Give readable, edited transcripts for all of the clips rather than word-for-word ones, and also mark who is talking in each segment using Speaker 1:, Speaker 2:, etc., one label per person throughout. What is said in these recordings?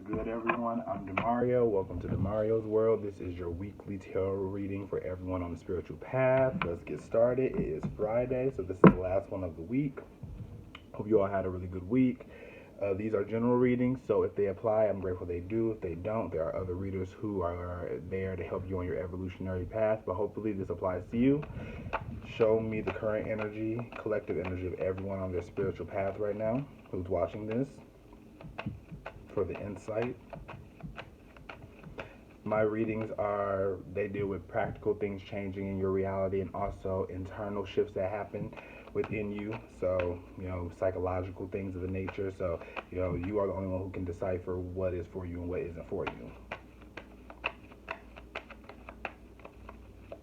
Speaker 1: good, everyone? I'm Demario. Welcome to Demario's World. This is your weekly tarot reading for everyone on the spiritual path. Let's get started. It is Friday, so this is the last one of the week. Hope you all had a really good week. These are general readings, so if they apply, I'm grateful they do. If they don't, there are other readers who are there to help you on your evolutionary path, but hopefully this applies to you. Show me the current energy, collective energy of everyone on their spiritual path right now who's watching this for the insight. My readings they deal with practical things changing in your reality and also internal shifts that happen within you. So, psychological things of the nature. So, you are the only one who can decipher what is for you and what isn't for you.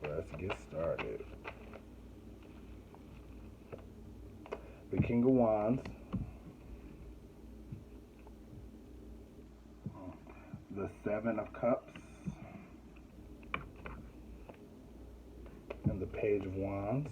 Speaker 1: Let's get started. The King of Wands, the Seven of Cups, and the Page of Wands.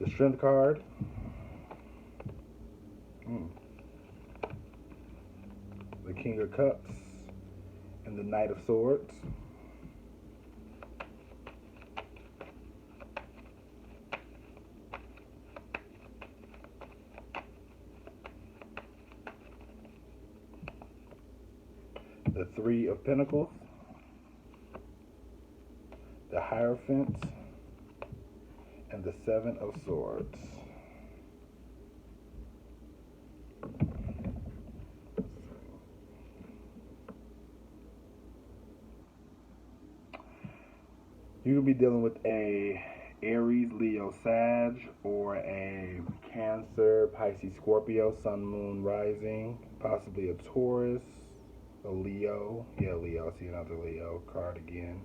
Speaker 1: The Strength card. The King of Cups and the Knight of Swords. The Three of Pentacles, the Hierophant, and the Seven of Swords. You could be dealing with a Aries, Leo, Sag, or a Cancer, Pisces, Scorpio, Sun, Moon, Rising, possibly a Taurus, a Leo. Yeah, Leo. I see another Leo card again.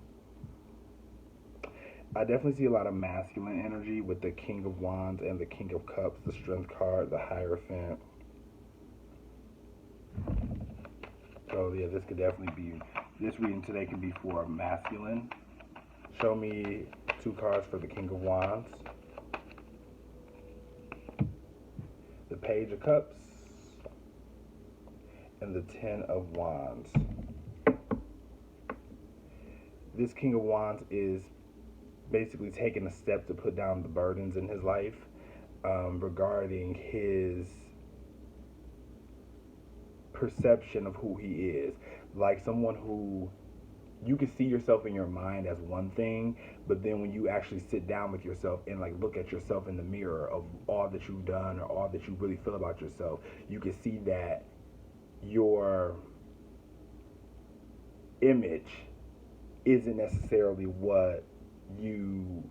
Speaker 1: I definitely see a lot of masculine energy with the King of Wands and the King of Cups, the Strength card, the Hierophant. So yeah, this could definitely be, this reading today could be for masculine. Show me two cards for the King of Wands. The Page of Cups and the Ten of Wands. This King of Wands is basically taking a step to put down the burdens in his life regarding his perception of who he is. Like someone who you can see yourself in your mind as one thing, but then when you actually sit down with yourself and like look at yourself in the mirror of all that you've done or all that you really feel about yourself, you can see that your image isn't necessarily what you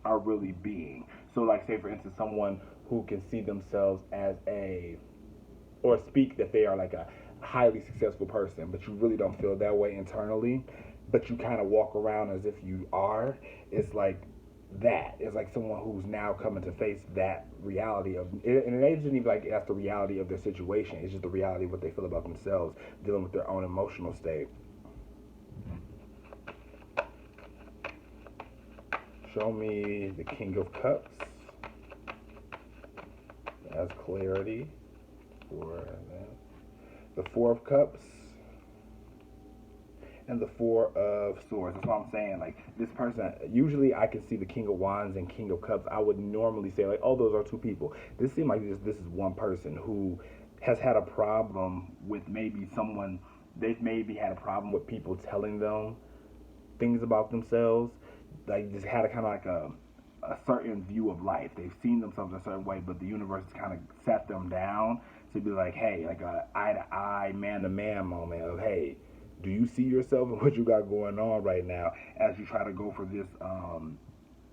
Speaker 1: are really being. So like say for instance someone who can see themselves as or speak that they are like a highly successful person, but you really don't feel that way internally, but you kind of walk around as if you are. It's like that. It's like someone who's now coming to face that reality of, and it isn't even like that's the reality of their situation. It's just the reality of what they feel about themselves, dealing with their own emotional state. Show me the King of Cups as clarity for that. The Four of Cups and the Four of Swords. That's what I'm saying. Like this person, usually I can see the King of Wands and King of Cups. I would normally say like, oh, those are two people. This seems like this is one person who has had a problem with maybe someone. They've maybe had a problem with people telling them things about themselves. Like just had a kind of like a certain view of life. They've seen themselves a certain way, but the universe kind of sat them down to be like, hey, like a eye to eye, man to man moment of, hey, do you see yourself and what you got going on right now as you try to go for this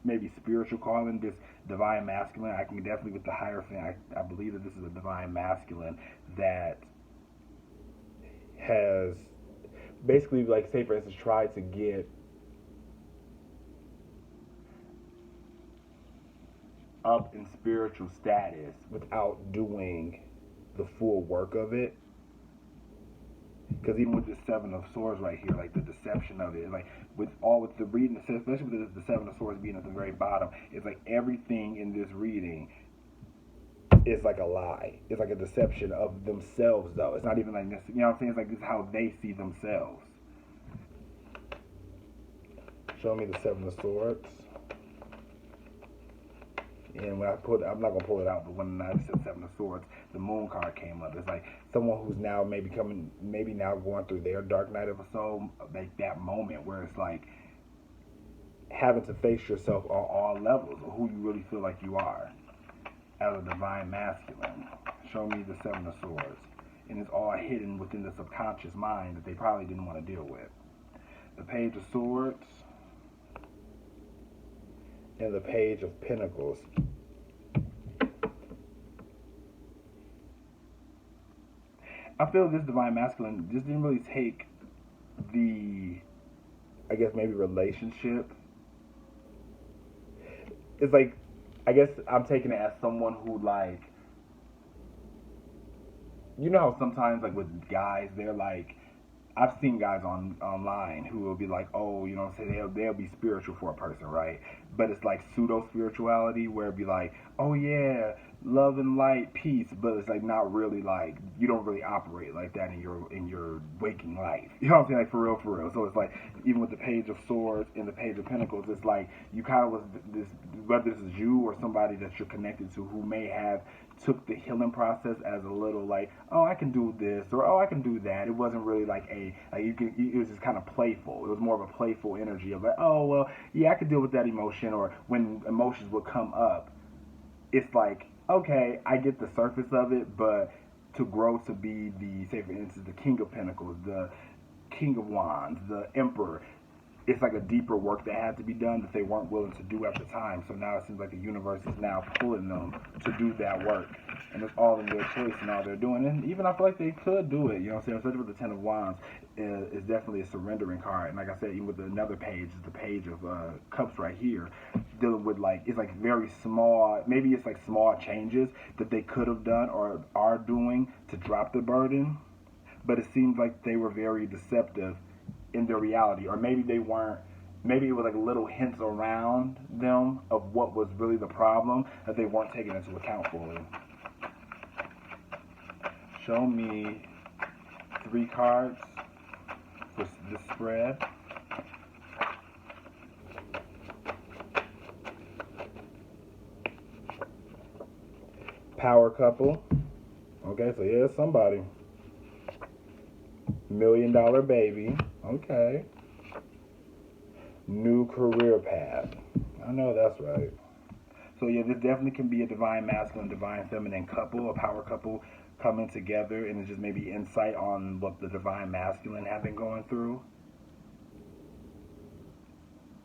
Speaker 1: maybe spiritual calling, this divine masculine? I can definitely with the Hierophant, I believe that this is a divine masculine that has basically, like say for instance, tried to get up in spiritual status without doing the full work of it. Because even with the Seven of Swords right here, like the deception of it, like with the reading, especially with the Seven of Swords being at the very bottom, it's like everything in this reading is like a lie. It's like a deception of themselves, though. It's not even like this. You know what I'm saying? It's like this is how they see themselves. Show me the Seven of Swords. And when I'm not gonna pull it out, but when I said Seven of Swords, the Moon card came up. It's like someone who's now maybe now going through their dark night of the soul, like that moment where it's like having to face yourself on all levels of who you really feel like you are as a divine masculine. Show me the Seven of Swords, and it's all hidden within the subconscious mind that they probably didn't want to deal with. The Page of Swords and the Page of Pentacles. I feel this divine masculine just didn't really take the, I guess maybe relationship. It's like, I guess I'm taking it as someone who like, you know how sometimes like with guys, they're like, I've seen guys online who will be like, oh, you know what I'm saying, they'll be spiritual for a person, right? But it's like pseudo spirituality where it'd be like, oh yeah, love and light, peace, but it's like not really like you don't really operate like that in your waking life. You know what I'm saying? Like for real, for real. So it's like even with the Page of Swords and the Page of Pentacles, it's like you kind of was this, whether this is you or somebody that you're connected to who may have took the healing process as a little like, oh, I can do this or oh, I can do that. It wasn't really like it was just kind of playful. It was more of a playful energy of like, oh well, yeah, I could deal with that emotion. Or when emotions would come up, it's like, okay, I get the surface of it, but to grow to be the, say for instance, the King of Pentacles, the King of Wands, the Emperor, it's like a deeper work that had to be done that they weren't willing to do at the time. So now it seems like the universe is now pulling them to do that work. And it's all in their choice and all they're doing. And even I feel like they could do it. You know what I'm saying? Especially with the Ten of Wands is definitely a surrendering card. And like I said, even with another page, the Page of Cups right here, dealing with like, it's like very small, maybe it's like small changes that they could have done or are doing to drop the burden. But it seems like they were very deceptive in their reality, or maybe they weren't. Maybe it was like little hints around them of what was really the problem that they weren't taking into account fully. Show me 3 cards for this spread. Power couple. Okay, so yeah, somebody. $1 million baby. Okay. New career path. I know that's right. So yeah, this definitely can be a divine masculine, divine feminine couple, a power couple coming together, and it's just maybe insight on what the divine masculine have been going through.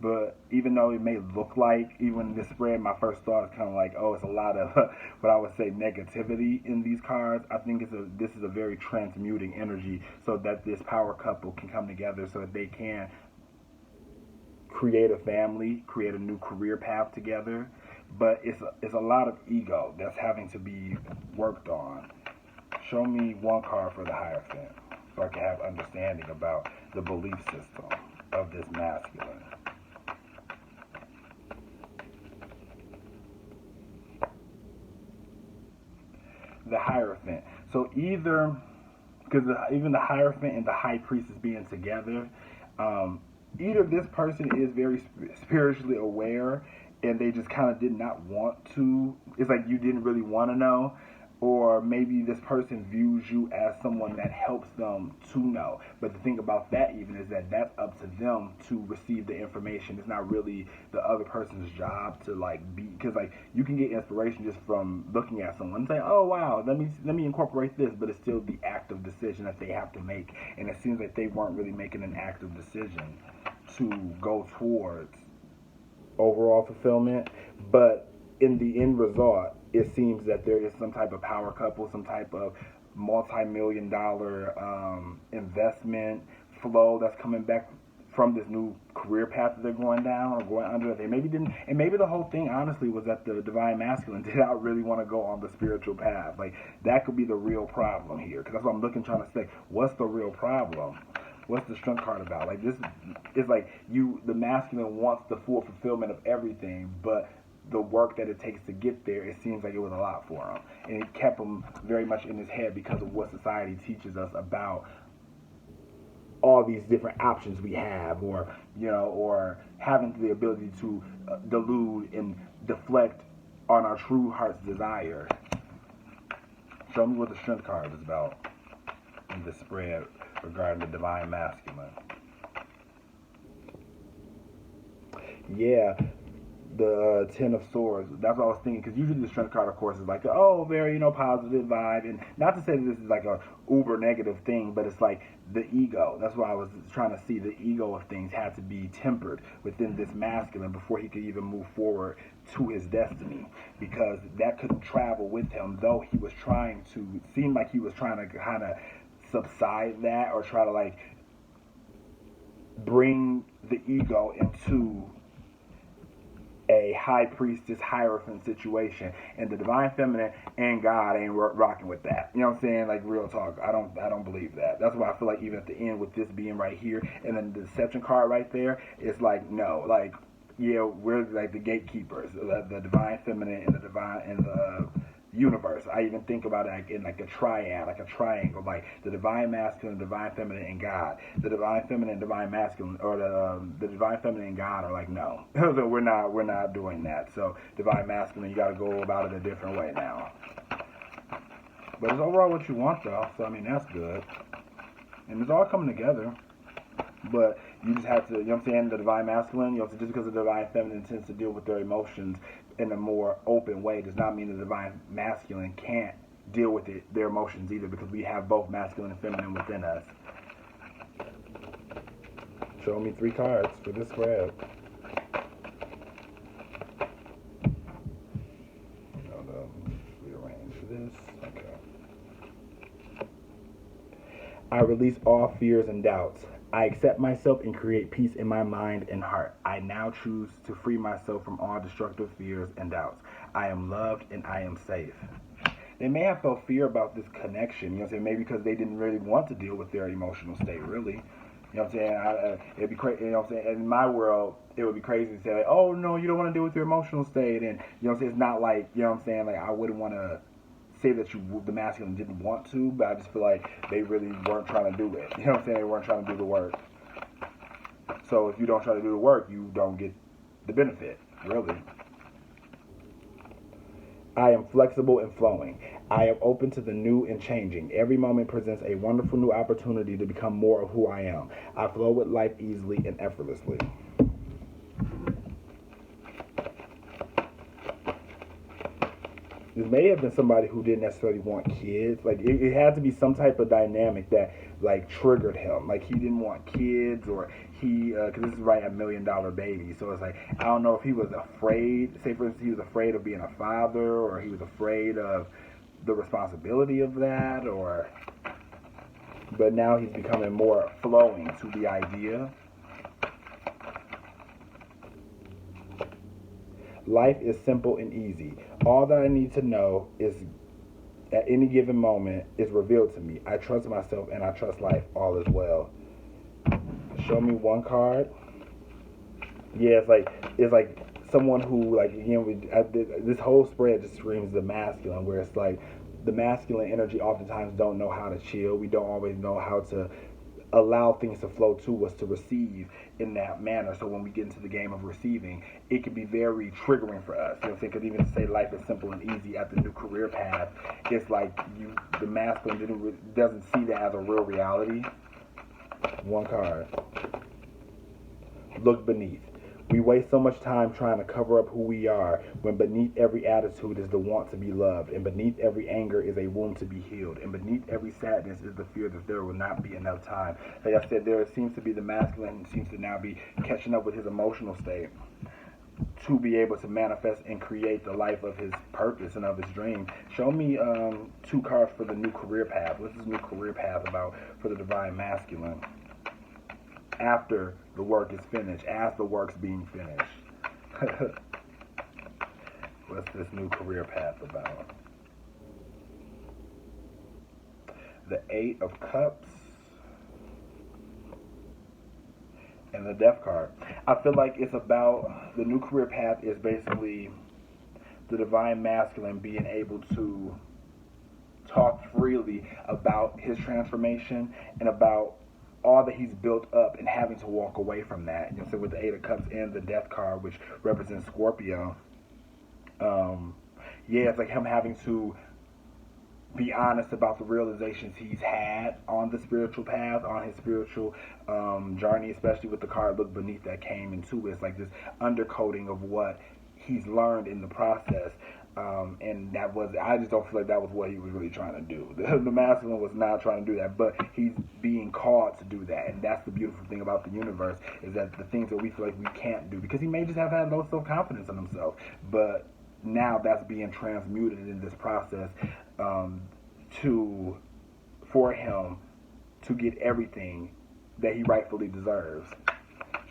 Speaker 1: But even though it may look like, even this spread, my first thought is kind of like, oh, it's a lot of what I would say negativity in these cards. I think this is a very transmuting energy, so that this power couple can come together so that they can create a family, create a new career path together. But it's a lot of ego that's having to be worked on. Show me 1 card for the Hierophant so I can have understanding about the belief system of this masculine. The Hierophant. So either, because even the Hierophant and the High Priestess being together, either this person is very spiritually aware and they just kind of did not want to. It's like you didn't really want to know. Or maybe this person views you as someone that helps them to know. But the thing about that even is that that's up to them to receive the information. It's not really the other person's job to like be, because like you can get inspiration just from looking at someone and say, oh wow, let me incorporate this, but it's still the active decision that they have to make. And it seems like they weren't really making an active decision to go towards overall fulfillment. But in the end result, it seems that there is some type of power couple, some type of multi-million-dollar investment flow that's coming back from this new career path that they're going down or going under. They maybe didn't, and maybe the whole thing honestly was that the divine masculine did not really want to go on the spiritual path. Like that could be the real problem here, because that's what I'm trying to say. What's the real problem? What's the strength card about? Like this is like the masculine wants the full fulfillment of everything, but the work that it takes to get there, it seems like it was a lot for him, and it kept him very much in his head because of what society teaches us about all these different options we have, or or having the ability to delude and deflect on our true heart's desire. Show me what the strength card is about in this spread regarding the divine masculine. Yeah, the Ten of Swords. That's what I was thinking, because usually the strength card, of course, is like, oh, very, positive vibe. And not to say that this is like a uber negative thing, but it's like the ego. That's why I was trying to see the ego of things had to be tempered within this masculine before he could even move forward to his destiny, because that couldn't travel with him, though he was trying to, seem like he was trying to kind of subside that, or try to like bring the ego into a high priestess hierophant situation, and the divine feminine and God ain't rocking with that. You know what I'm saying? Like real talk. I don't believe that. That's why I feel like even at the end with this being right here and then the deception card right there, it's like no, like yeah, we're like the gatekeepers, the divine feminine and the divine and the universe. I even think about it in like a triad, like a triangle, like the divine masculine, divine feminine, and God. The divine feminine, divine masculine, or the divine feminine and God are like no, so we're not doing that. So divine masculine, you got to go about it a different way now. But it's overall what you want though, so I mean that's good, and it's all coming together. But you just have to, you know what I'm saying, the divine masculine, just because the divine feminine tends to deal with their emotions in a more open way does not mean the divine masculine can't deal with their emotions either, because we have both masculine and feminine within us. Show me 3 cards for this spread. Rearrange this. Okay. I release all fears and doubts. I accept myself and create peace in my mind and heart. I now choose to free myself from all destructive fears and doubts. I am loved and I am safe. They may have felt fear about this connection, you know what I'm saying? Maybe because they didn't really want to deal with their emotional state, really. You know what I'm saying? It'd be crazy, you know what I'm saying? In my world, it would be crazy to say, like, oh, no, you don't want to deal with your emotional state. And, you know what I'm saying? It's not like, you know what I'm saying? Like, I wouldn't want to say that the masculine didn't want to, but I just feel like they really weren't trying to do it. You know what I'm saying? They weren't trying to do the work. So if you don't try to do the work, you don't get the benefit, really. I am flexible and flowing. I am open to the new and changing. Every moment presents a wonderful new opportunity to become more of who I am. I flow with life easily and effortlessly. This may have been somebody who didn't necessarily want kids. Like it had to be some type of dynamic that like triggered him. Like he didn't want kids, or because this is right at $1 Million Baby. So it's like I don't know if he was afraid. Say for instance, he was afraid of being a father, or he was afraid of the responsibility of that, or. But now he's becoming more flowing to the idea. Life is simple and easy. All that I need to know is at any given moment is revealed to me. I trust myself and I trust life. All is well. Show me 1 card. Yeah, it's like someone who, like, again, this whole spread just screams the masculine, where it's like the masculine energy oftentimes don't know how to chill. We don't always know how to allow things to flow to us, to receive in that manner. So when we get into the game of receiving, it can be very triggering for us. You know what I'm saying? Because even to say life is simple and easy at the new career path, it's like the masculine doesn't see that as a real reality. 1 card. Look beneath. We waste so much time trying to cover up who we are, when beneath every attitude is the want to be loved, and beneath every anger is a wound to be healed, and beneath every sadness is the fear that there will not be enough time. Like I said, there seems to be the masculine seems to now be catching up with his emotional state to be able to manifest and create the life of his purpose and of his dream. Show me 2 cards for the new career path. What's this new career path about for the divine masculine after the work is finished, as the work's being finished. What's this new career path about? The Eight of Cups and the Death card. I feel like it's about the new career path is basically the divine masculine being able to talk freely about his transformation and about all that he's built up and having to walk away from that. You know, so with the Eight of Cups and the Death card, which represents Scorpio, yeah, it's like him having to be honest about the realizations he's had on the spiritual path, on his spiritual journey, especially with the card Look Beneath that came into it. It's like this undercoating of what he's learned in the process. And that was, I just don't feel like that was what he was really trying to do. The masculine was not trying to do that, but he's being called to do that. And that's the beautiful thing about the universe, is that the things that we feel like we can't do, because he may just have had low self-confidence in himself, but now that's being transmuted in this process for him to get everything that he rightfully deserves.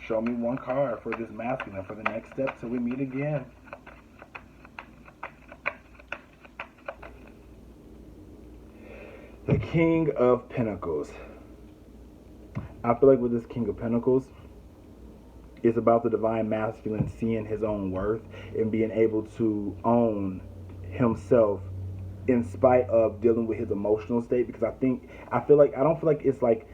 Speaker 1: Show me one card for this masculine for the next step till we meet again. The King of Pentacles. I feel like with this King of Pentacles, it's about the divine masculine seeing his own worth and being able to own himself in spite of dealing with his emotional state. Because I don't feel like it's like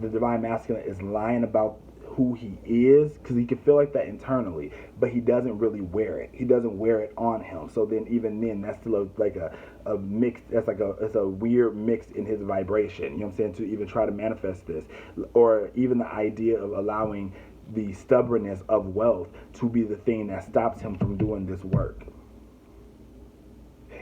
Speaker 1: the divine masculine is lying about who he is, because he can feel like that internally, but he doesn't really wear it. He doesn't wear it on him. So then, even then, that's still like a mix. That's like it's a weird mix in his vibration. You know what I'm saying? To even try to manifest this, or even the idea of allowing the stubbornness of wealth to be the thing that stops him from doing this work.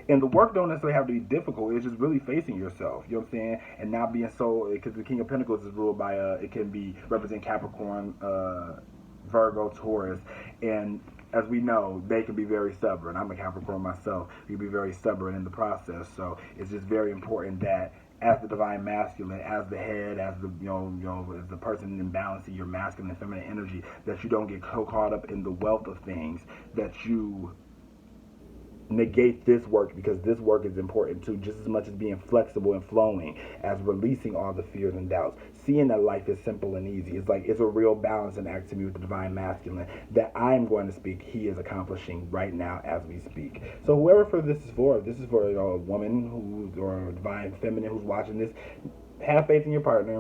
Speaker 1: And the work don't necessarily have to be difficult. It's just really facing yourself. You know what I'm saying? And not being so, because the King of Pentacles is ruled by it can be represent Capricorn, Virgo, Taurus, and as we know, they can be very stubborn. I'm a Capricorn myself. You can be very stubborn in the process. So it's just very important that as the divine masculine, as the head, as the as the person in balancing your masculine and feminine energy, that you don't get so caught up in the wealth of things that you negate this work, because this work is important too, just as much as being flexible and flowing, as releasing all the fears and doubts, seeing that life is simple and easy. It's like it's a real balance and act to me with the divine masculine that I'm going to speak, he is accomplishing right now as we speak. So whoever this is for a woman or a divine feminine who's watching this, have faith in your partner,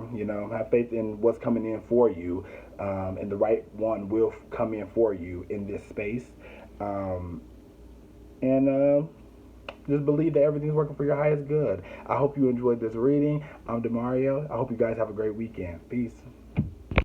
Speaker 1: have faith in what's coming in for you, and the right one will come in for you in this space. And just believe that everything's working for your highest good. I hope you enjoyed this reading. I'm Demario. I hope you guys have a great weekend. Peace.